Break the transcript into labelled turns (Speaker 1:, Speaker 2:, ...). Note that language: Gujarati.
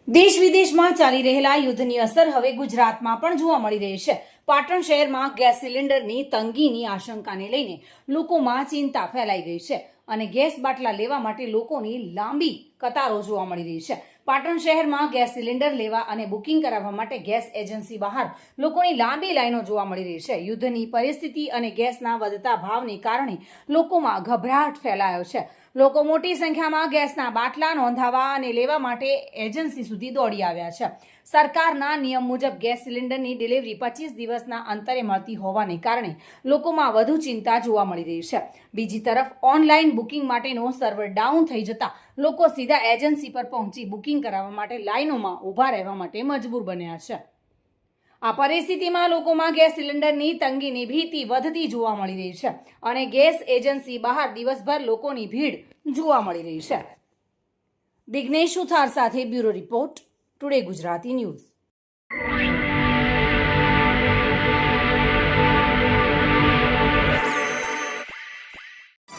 Speaker 1: દેશ વિદેશમાં ચાલી રહેલા યુદ્ધની અસર હવે ગુજરાતમાં પણ જોવા મળી રહી છે। પાટણ શહેરમાં ગેસ સિલિન્ડરની તંગીની આશંકાને લઈને લોકોમાં ચિંતા ફેલાઈ ગઈ છે અને ગેસ બાટલા લેવા માટે લોકોની લાંબી કતારો જોવા મળી રહી છે। પાટણ શહેરમાં ગેસ સિલિન્ડર લેવા અને બુકિંગ કરાવવા માટે ગેસ એજન્સી બહાર લોકોની લાંબી લાઈનો જોવા મળી રહી છે। યુદ્ધની પરિસ્થિતિ અને ગેસના વધતા ભાવને કારણે લોકોમાં ગભરાટ ફેલાયો છે। લોકો મોટી સંખ્યામાં ગેસના બાટલા નોંધાવવા અને લેવા માટે એજન્સી સુધી દોડી આવ્યા છે। સરકારના નિયમ મુજબ ગેસ સિલિન્ડરની ડિલિવરી 25 દિવસના અંતરે મળતી હોવાને કારણે લોકોમાં વધુ ચિંતા જોવા મળી રહી છે। બીજી તરફ ઓનલાઈન બુકિંગ માટેનો સર્વર ડાઉન થઈ જતા લોકો સીધા એજન્સી પર પહોંચી બુકિંગ કરાવવા માટે લાઈનોમાં ઊભા રહેવા માટે મજબૂર બન્યા છે। આ પરિસ્થિતિમાં લોકોમાં ગેસ સિલિન્ડરની તંગીની ભીતિ વધતી જોવા મળી રહી છે અને ગેસ એજન્સી બહાર દિવસભર લોકોની ભીડ જોવા મળી રહી છે। દિગ્નેશ સુથાર સાથે bureau report, today Gujarati news.